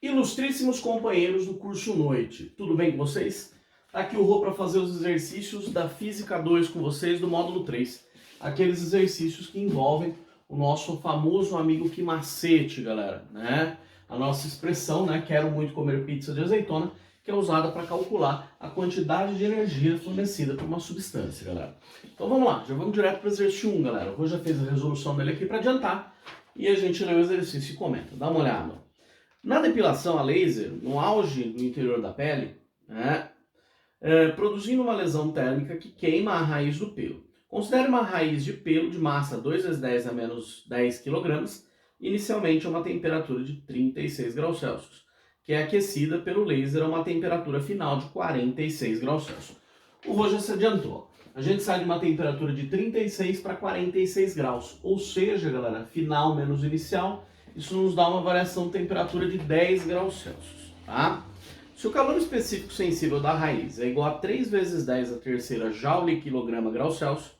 Ilustríssimos companheiros do curso Noite, tudo bem com vocês? Tá aqui o Rô para fazer os exercícios da Física 2 com vocês do módulo 3. Aqueles exercícios que envolvem o nosso famoso amigo que macete, galera, né? A nossa expressão, né? Quero muito comer pizza de azeitona, que é usada para calcular a quantidade de energia fornecida por uma substância, galera. Então vamos lá, já vamos direto para o exercício 1, galera. O Rô já fez a resolução dele aqui para adiantar e a gente lê o exercício e comenta. Dá uma olhada. Na depilação a laser, no auge do interior da pele, né, produzindo uma lesão térmica que queima a raiz do pelo. Considere uma raiz de pelo de massa 2 vezes 10 a menos 10 kg, inicialmente a uma temperatura de 36 graus Celsius, que é aquecida pelo laser a uma temperatura final de 46 graus Celsius. O Rô já se adiantou. A gente sai de uma temperatura de 36 para 46 graus, ou seja, galera, final menos inicial, isso nos dá uma variação de temperatura de 10 graus Celsius, tá? Se o calor específico sensível da raiz é igual a 3 vezes 10 a terceira joule quilograma grau Celsius,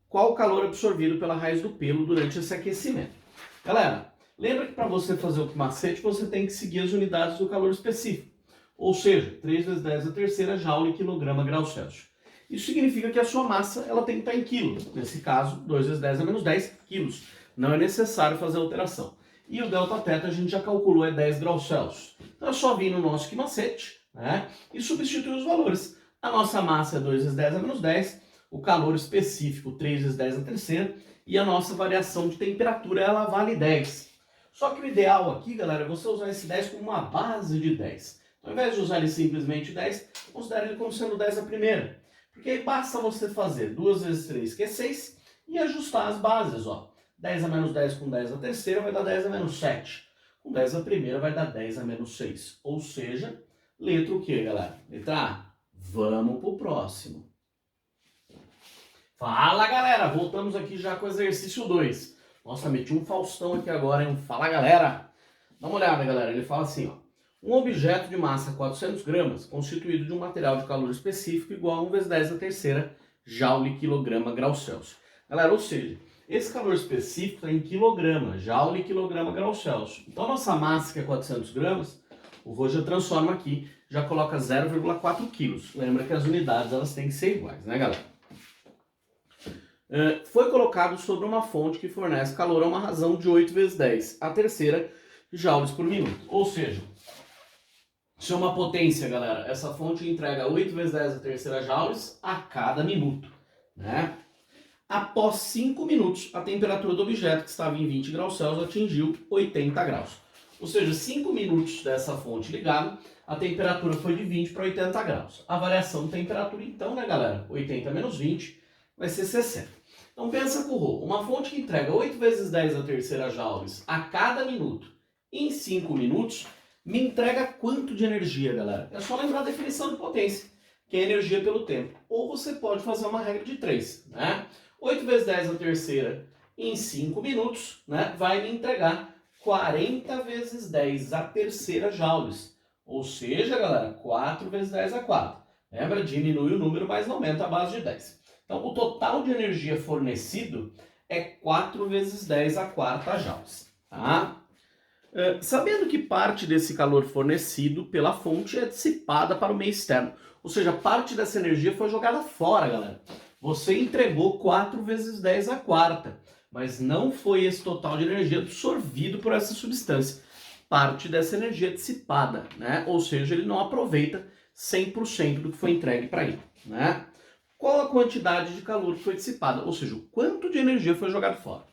qual o calor absorvido pela raiz do pelo durante esse aquecimento? Galera, lembra que para você fazer o macete, você tem que seguir as unidades do calor específico, ou seja, 3 vezes 10 a terceira joule quilograma grau Celsius. Isso significa que a sua massa ela tem que estar em quilos, nesse caso, 2 vezes 10 a menos 10 quilos. Não é necessário fazer alteração. E o delta-teta a gente já calculou é 10 graus Celsius. Então é só vir no nosso macete, né, e substituir os valores. A nossa massa é 2 vezes 10 a menos 10, o calor específico 3 vezes 10 a terceira, e a nossa variação de temperatura ela vale 10. Só que o ideal aqui, galera, é você usar esse 10 como uma base de 10. Então, ao invés de usar ele simplesmente 10, considere ele como sendo 10 a primeira. Porque aí basta você fazer 2 vezes 3, que é 6, e ajustar as bases, ó. 10 a menos 10 com 10 a terceira vai dar 10 a menos 7. Com 10 a primeira vai dar 10 a menos 6. Ou seja, letra o que, galera? Letra A. Vamos pro próximo. Fala, galera! Voltamos aqui já com o exercício 2. Nossa, meti um Faustão aqui agora, hein? Fala, galera! Dá uma olhada, galera. Ele fala assim, ó. Um objeto de massa 400 gramas, constituído de um material de calor específico igual a 1 vezes 10 a terceira joule quilograma grau Celsius. Galera, ou seja, esse calor específico está em quilograma, joule quilograma grau Celsius. Então a nossa massa, que é 400 gramas, o Rô já transforma aqui, já coloca 0,4 quilos. Lembra que as unidades elas têm que ser iguais, né, galera? Foi colocado sobre uma fonte que fornece calor a uma razão de 8 vezes 10, a terceira joules por minuto. Ou seja, se é uma potência, galera, essa fonte entrega 8 vezes 10 a terceira joules a cada minuto, né? Após 5 minutos, a temperatura do objeto, que estava em 20 graus Celsius, atingiu 80 graus. Ou seja, 5 minutos dessa fonte ligada, a temperatura foi de 20 para 80 graus. A variação de temperatura, então, né, galera? 80 menos 20 vai ser 60. Então, pensa com o Rô. Uma fonte que entrega 8 vezes 10 a terceira joules a cada minuto, em 5 minutos, me entrega quanto de energia, galera? É só lembrar a definição de potência, que é energia pelo tempo. Ou você pode fazer uma regra de 3, né? 8 vezes 10 a terceira em 5 minutos, né, vai me entregar 40 vezes 10 a terceira joules. Ou seja, galera, 4 vezes 10 a 4. Lembra? Diminui o número, mas não aumenta a base de 10. Então, o total de energia fornecido é 4 vezes 10 a quarta joules. Tá? Sabendo que parte desse calor fornecido pela fonte é dissipada para o meio externo. Ou seja, parte dessa energia foi jogada fora, galera. Você entregou 4 vezes 10 a quarta, mas não foi esse total de energia absorvido por essa substância. Parte dessa energia é dissipada, né? Ou seja, ele não aproveita 100% do que foi entregue para ele, né? Qual a quantidade de calor que foi dissipada? Ou seja, o quanto de energia foi jogado fora.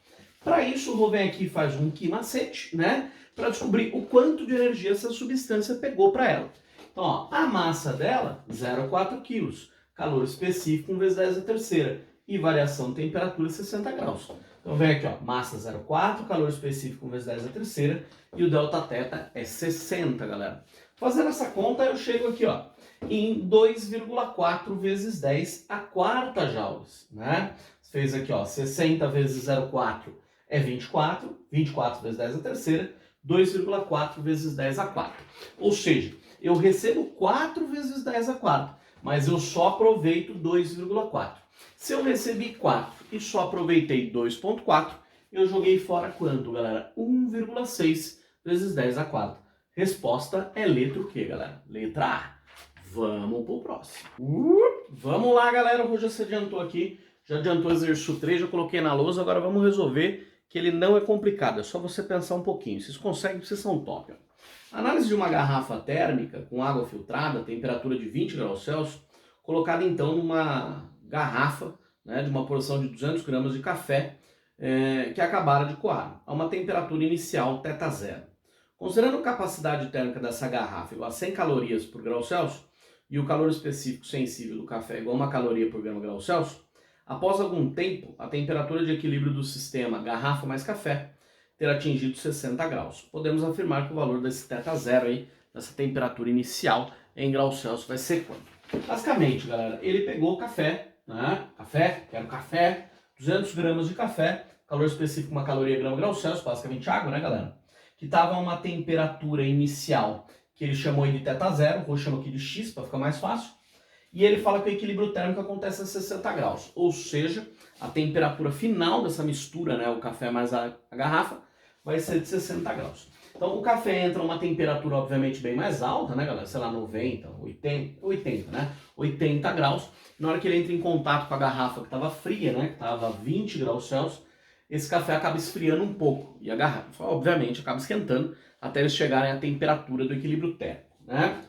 Para isso, o Rô vem aqui e faz um macete, né? Para descobrir o quanto de energia essa substância pegou para ela. Então, ó, a massa dela, 0,4 quilos. Calor específico 1 vezes 10 a terceira. E variação de temperatura 60 graus. Então vem aqui, ó, massa 0,4, calor específico 1 vezes 10 a terceira. E o delta-teta é 60, galera. Fazendo essa conta, eu chego aqui, ó, em 2,4 vezes 10 a quarta joules, né? Você fez aqui, ó, 60 vezes 0,4 é 24. 24 vezes 10 a terceira. 2,4 vezes 10 a quarta. Ou seja, eu recebo 4 vezes 10 a quarta. Mas eu só aproveito 2,4. Se eu recebi 4 e só aproveitei 2,4, eu joguei fora quanto, galera? 1,6 vezes 10 a quarta. Resposta é letra o quê, galera? Letra A. Vamos pro próximo. Vamos lá, galera. O Roger se adiantou aqui. Já adiantou o exercício 3, já coloquei na lousa. Agora vamos resolver que ele não é complicado. É só você pensar um pouquinho. Vocês conseguem, vocês são top. Ó. Análise de uma garrafa térmica com água filtrada, temperatura de 20 graus Celsius, colocada então numa garrafa, né, de uma porção de 200 gramas de café que acabara de coar, a uma temperatura inicial θ0. Considerando a capacidade térmica dessa garrafa igual a 100 calorias por grau Celsius e o calor específico sensível do café igual a 1 caloria por grau Celsius, após algum tempo, a temperatura de equilíbrio do sistema garrafa mais café ter atingido 60 graus. Podemos afirmar que o valor desse θ0 aí, dessa temperatura inicial em graus Celsius, vai ser quanto? Basicamente, galera, ele pegou o café, né? Quero café, 200 gramas de café, calor específico 1 caloria grau Celsius, basicamente água, né, galera? Que estava a uma temperatura inicial, que ele chamou aí de θ0, vou chamar aqui de X para ficar mais fácil, e ele fala que o equilíbrio térmico acontece a 60 graus, ou seja, a temperatura final dessa mistura, né, o café mais a garrafa, vai ser de 60 graus. Então o café entra a uma temperatura obviamente bem mais alta, né, galera? Sei lá, 90, 80, né? 80 graus. Na hora que ele entra em contato com a garrafa que estava fria, né, que estava a 20 graus Celsius, esse café acaba esfriando um pouco e a garrafa, obviamente, acaba esquentando até eles chegarem à temperatura do equilíbrio térmico, né?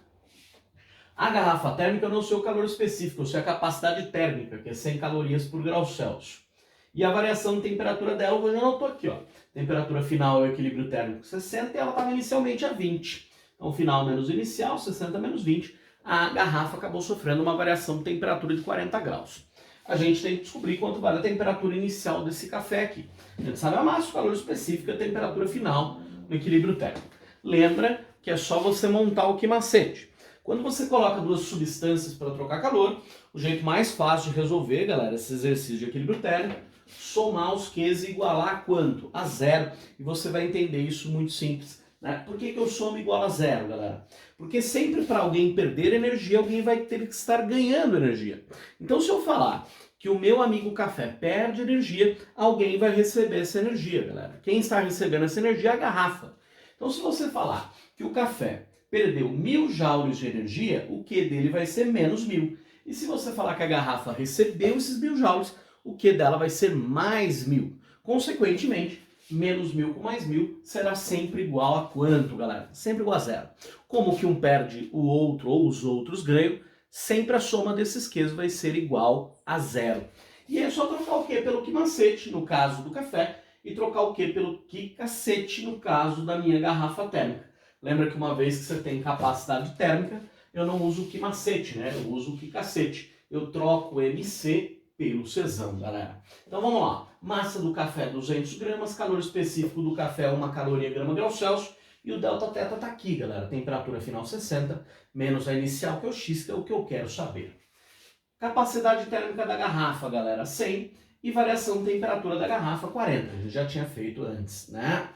A garrafa térmica eu não sei o calor específico, eu sei a capacidade térmica, que é 100 calorias por grau Celsius. E a variação de temperatura dela, eu já não estou aqui, ó. Temperatura final é o equilíbrio térmico 60 e ela estava inicialmente a 20. Então, final menos inicial, 60 menos 20. A garrafa acabou sofrendo uma variação de temperatura de 40 graus. A gente tem que descobrir quanto vale a temperatura inicial desse café aqui. A gente sabe a massa, o calor específico e a temperatura final no equilíbrio térmico. Lembra que é só você montar o que macete. Quando você coloca duas substâncias para trocar calor, o jeito mais fácil de resolver, galera, esse exercício de equilíbrio térmico, somar os Qs e igualar a quanto? A zero. E você vai entender isso muito simples. Né? Por que eu somo igual a zero, galera? Porque sempre para alguém perder energia, alguém vai ter que estar ganhando energia. Então se eu falar que o meu amigo café perde energia, alguém vai receber essa energia, galera. Quem está recebendo essa energia é a garrafa. Então se você falar que o café perdeu 1000 joules de energia, o Q dele vai ser menos 1000. E se você falar que a garrafa recebeu esses 1000 joules, o Q dela vai ser mais 1000. Consequentemente, menos 1000 com mais 1000 será sempre igual a quanto, galera? Sempre igual a zero. Como que um perde o outro ou os outros ganham, sempre a soma desses Qs vai ser igual a zero. E é só trocar o Q pelo que macete, no caso do café, e trocar o Q pelo que cacete, no caso da minha garrafa térmica. Lembra que uma vez que você tem capacidade térmica, eu não uso o que macete, né? Eu uso o que cacete. Eu troco o MC pelo Czão, galera. Então vamos lá. Massa do café 200 gramas, calor específico do café 1 caloria grau Celsius e o delta θ tá aqui, galera. Temperatura final 60, menos a inicial que é o X, que é o que eu quero saber. Capacidade térmica da garrafa, galera, 100 e variação de temperatura da garrafa 40. A gente já tinha feito antes, né?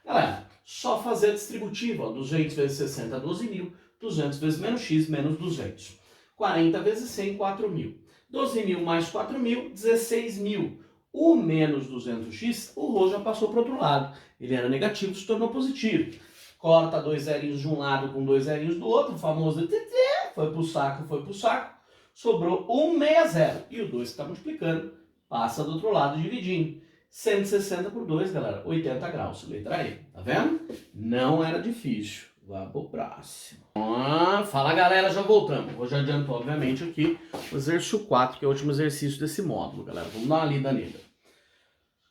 Galera, só fazer a distributiva, ó, 200 vezes 60, 12.000, 200 vezes menos X, menos 200. 40 vezes 100, 4.000. 12.000 mais 4.000, 16.000. O menos 200x, o Rô já passou para o outro lado. Ele era negativo, se tornou positivo. Corta 2 zerinhos de um lado com 2 zerinhos do outro, o famoso foi pro saco. Sobrou 160. E o 2 que está multiplicando, passa do outro lado dividindo. 160 por 2, galera, 80 graus. Letra E, tá vendo? Não era difícil. Vamos pro próximo. Fala, galera, já voltamos. Hoje adiantou, obviamente, aqui o exercício 4, que é o último exercício desse módulo, galera. Vamos dar uma lida nele.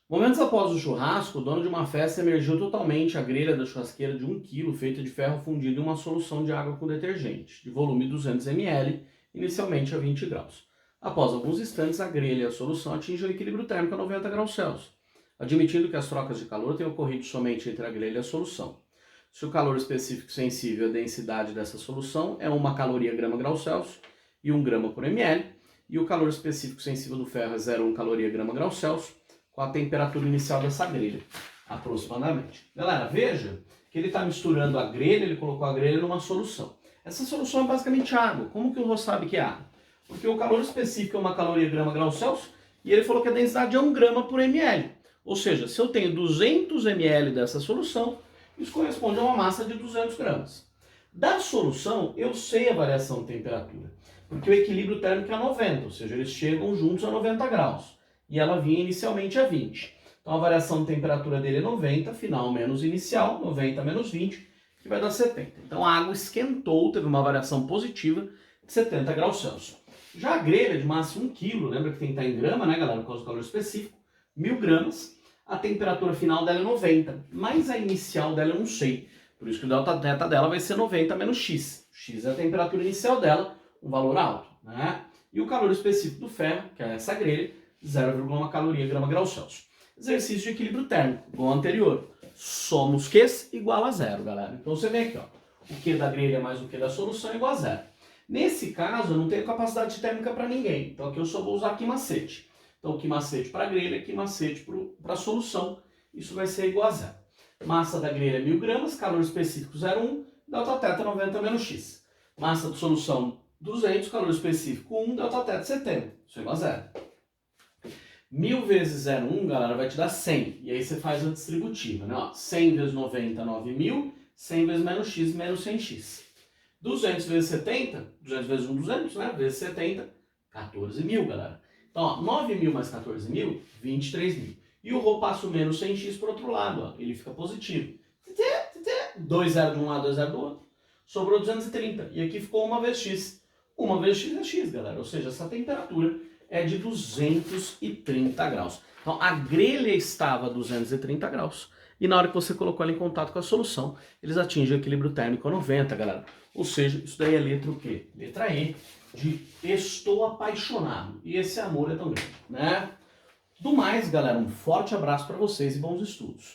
Momentos após o churrasco, o dono de uma festa emergiu totalmente a grelha da churrasqueira de 1 kg, feita de ferro fundido em uma solução de água com detergente, de volume 200 ml, inicialmente a 20 graus. Após alguns instantes, a grelha e a solução atingem o equilíbrio térmico a 90 graus Celsius, admitindo que as trocas de calor tenham ocorrido somente entre a grelha e a solução. Se o calor específico sensível à densidade dessa solução é 1 caloria grau Celsius e 1 grama por ml, e o calor específico sensível do ferro é 0,1 caloria grau Celsius, com a temperatura inicial dessa grelha, aproximadamente. Galera, veja que ele está misturando a grelha, ele colocou a grelha numa solução. Essa solução é basicamente água. Como que o Rô sabe que é água? Porque o calor específico é 1 caloria grau Celsius e ele falou que a densidade é 1 grama por ml. Ou seja, se eu tenho 200 ml dessa solução, Isso corresponde a uma massa de 200 gramas. Da solução, eu sei a variação de temperatura, porque o equilíbrio térmico é 90, ou seja, eles chegam juntos a 90 graus. E ela vinha inicialmente a 20. Então a variação de temperatura dele é 90, final menos inicial, 90 menos 20, que vai dar 70. Então a água esquentou, teve uma variação positiva de 70 graus Celsius. Já a grelha de massa 1 kg, lembra que tem que estar em grama, né, galera, por causa do calor específico, 1000 gramas, a temperatura final dela é 90, mas a inicial dela eu não sei. Por isso que o delta θ dela vai ser 90 menos x. X é a temperatura inicial dela, um valor alto, né? E o calor específico do ferro, que é essa grelha, 0,1 caloria grama grau Celsius. Exercício de equilíbrio térmico, igual ao anterior. Soma os Qs igual a zero, galera. Então você vê aqui, ó, o Q da grelha mais o Q da solução é igual a zero. Nesse caso, eu não tenho capacidade térmica para ninguém. Então aqui eu só vou usar aqui macete. Então aqui macete para a grelha, aqui macete para a solução. Isso vai ser igual a zero. Massa da grelha 1000 gramas, calor específico 0,1, delta θ 90 menos x. Massa de solução 200, calor específico 1, delta θ 70. Isso é igual a zero. 1000 vezes 0,1, galera, vai te dar 100. E aí você faz a distributiva, né? Ó, 100 vezes 90, 9.000. 100 vezes menos x, menos 100x. 200 vezes 70, 200 vezes 1, 200, né? Vezes 70, 14.000, galera. Então, ó, 9.000 mais 14.000, 23.000. E o rho passa o menos 100x para o outro lado, ó. Ele fica positivo. 2 zero de um lado, 2 zero do outro. Sobrou 230. E aqui ficou 1 vezes x. 1 vezes x é x, galera. Ou seja, essa temperatura é de 230 graus. Então, a grelha estava a 230 graus. E na hora que você colocou ela em contato com a solução, eles atingem o equilíbrio térmico a 90, galera. Ou seja, isso daí é letra o quê? Letra E, de estou apaixonado. E esse amor é tão grande, né? Do mais, galera, um forte abraço para vocês e bons estudos.